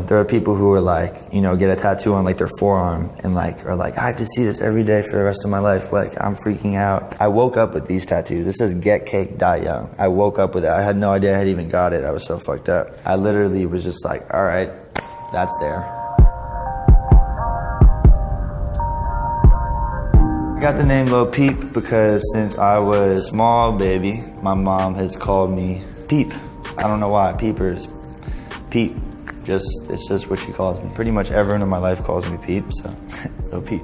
There are people who are like, you know, get a tattoo on like their forearm and like are like, I have to see this every day for the rest of my life. Like, I'm freaking out. I woke up with these tattoos. It says get cake, die young. I woke up with it. I had no idea I had even got it. I was so fucked up. I literally was just like, all right, that's there. I got the name Lil Peep because since I was a small baby, my mom has called me Peep. I don't know why, Peepers. Peep. It's just what she calls me. Pretty much everyone in my life calls me Peep, so Lil Peep.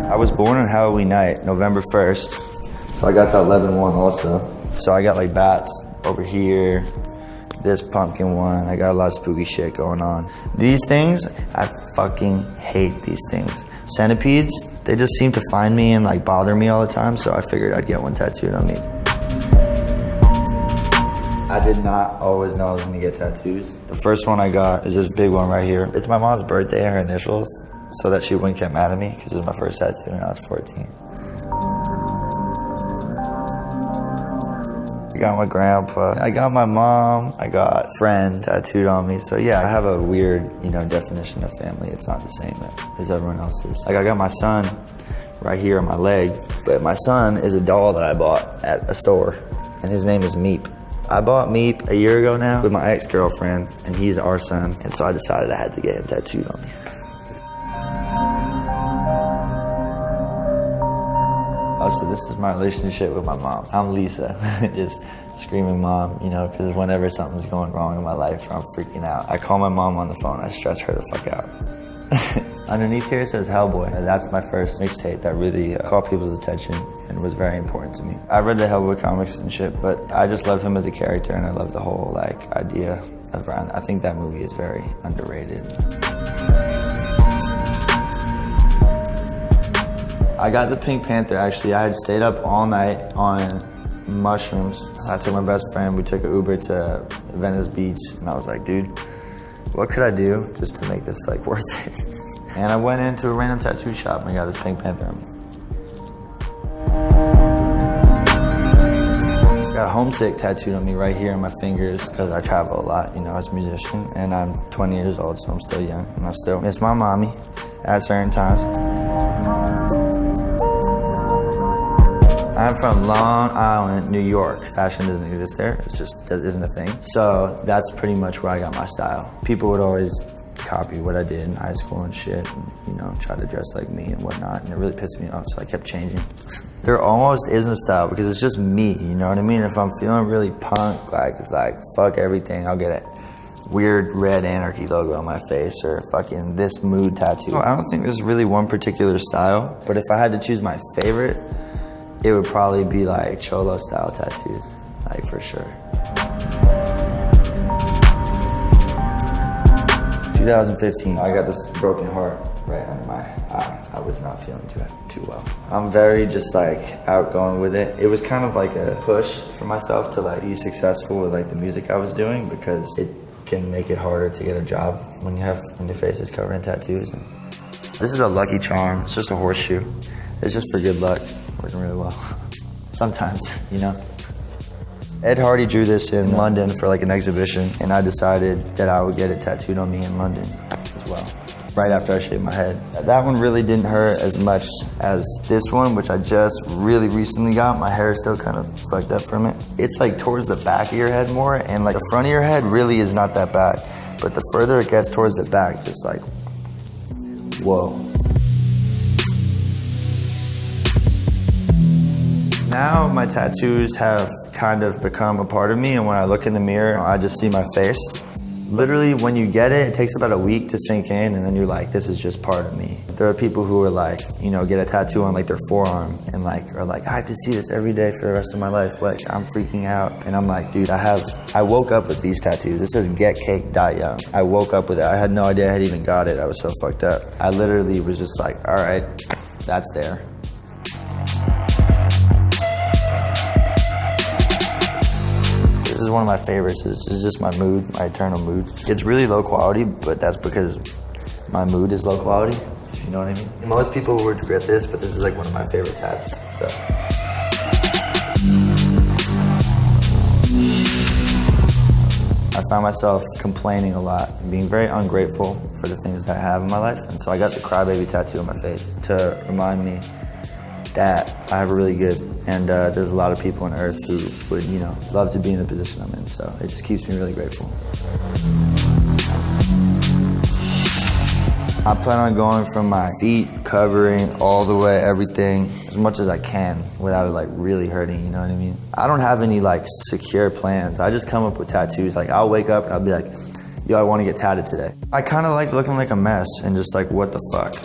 I was born on Halloween night, November 1st. So I got that 11-1 also. So I got like bats over here, this pumpkin one. I got a lot of spooky shit going on. These things, I fucking hate these things. Centipedes, they just seem to find me and like bother me all the time, so I figured I'd get one tattooed on me. I did not always know I was gonna get tattoos. The first one I got is this big one right here. It's my mom's birthday, her initials, so that she wouldn't get mad at me, because it was my first tattoo when I was 14. I got my grandpa, I got my mom, I got friend tattooed on me. So yeah, I have a weird, you know, definition of family. It's not the same as everyone else's. Like I got my son right here on my leg, but my son is a doll that I bought at a store, and his name is Meep. I bought Meep a year ago now with my ex-girlfriend, and he's our son, and so I decided I had to get him tattooed on me. Oh, so this is my relationship with my mom. I'm Lisa, just screaming mom, you know, because whenever something's going wrong in my life or I'm freaking out, I call my mom on the phone, I stress her the fuck out. Underneath here it says Hellboy. That's my first mixtape that really caught people's attention and was very important to me. I read the Hellboy comics and shit, but I just love him as a character, and I love the whole like idea around. I think that movie is very underrated. I got the Pink Panther actually. I had stayed up all night on mushrooms. So I took my best friend, we took an Uber to Venice Beach, and I was like, dude, what could I do just to make this like worth it? And I went into a random tattoo shop and I got this Pink Panther on me. Got homesick tattooed on me right here on my fingers because I travel a lot, you know, as a musician, and I'm 20 years old, so I'm still young, and I still miss my mommy at certain times. I'm from Long Island, New York. Fashion doesn't exist there, it just isn't a thing. So that's pretty much where I got my style. People would always copy what I did in high school and shit, and, you know, try to dress like me and whatnot, and it really pissed me off, so I kept changing. There almost isn't a style because it's just me, you know what I mean? If I'm feeling really punk, like fuck everything, I'll get a weird red anarchy logo on my face or fucking this mood tattoo. I don't think there's really one particular style, but if I had to choose my favorite, it would probably be like cholo style tattoos, like for sure. 2015, I got this broken heart right under my eye. I was not feeling too well. I'm very just like outgoing with it. It was kind of like a push for myself to like be successful with like the music I was doing, because it can make it harder to get a job when your face is covered in tattoos. And this is a lucky charm. It's just a horseshoe. It's just for good luck. Working really well. Sometimes, you know. Ed Hardy drew this in London for like an exhibition, and I decided that I would get it tattooed on me in London as well, right after I shaved my head. That one really didn't hurt as much as this one, which I just really recently got. My hair is still kind of fucked up from it. It's like towards the back of your head more, and like the front of your head really is not that bad, but the further it gets towards the back, just like, whoa. Now my tattoos have kind of become a part of me, and when I look in the mirror, I just see my face. Literally, when you get it, it takes about a week to sink in, and then you're like, this is just part of me. There are people who are like, you know, get a tattoo on like their forearm and like are like, I have to see this every day for the rest of my life. Like, I'm freaking out. And I'm like, dude, I woke up with these tattoos. It says get cake, die young. I woke up with it. I had no idea I had even got it. I was so fucked up. I literally was just like, all right, that's there. This is one of my favorites. It's just my mood, my eternal mood. It's really low quality, but that's because my mood is low quality. You know what I mean? Most people would regret this, but this is like one of my favorite tats, so. I found myself complaining a lot, being very ungrateful for the things that I have in my life. And so I got the crybaby tattoo on my face to remind me that I have a really good, and there's a lot of people on earth who would, you know, love to be in the position I'm in. So it just keeps me really grateful. I plan on going from my feet, covering all the way, everything, as much as I can without it like really hurting, you know what I mean? I don't have any like secure plans. I just come up with tattoos. Like I'll wake up and I'll be like, yo, I want to get tatted today. I kind of like looking like a mess and just like, what the fuck?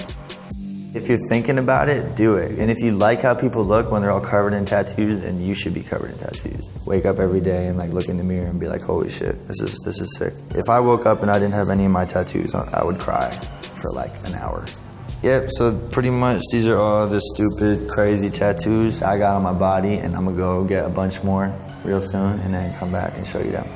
If you're thinking about it, do it. And if you like how people look when they're all covered in tattoos, then you should be covered in tattoos. Wake up every day and like look in the mirror and be like, holy shit, this is sick. If I woke up and I didn't have any of my tattoos on, I would cry for like an hour. Yep, so pretty much these are all the stupid, crazy tattoos I got on my body, and I'm gonna go get a bunch more real soon and then come back and show you them.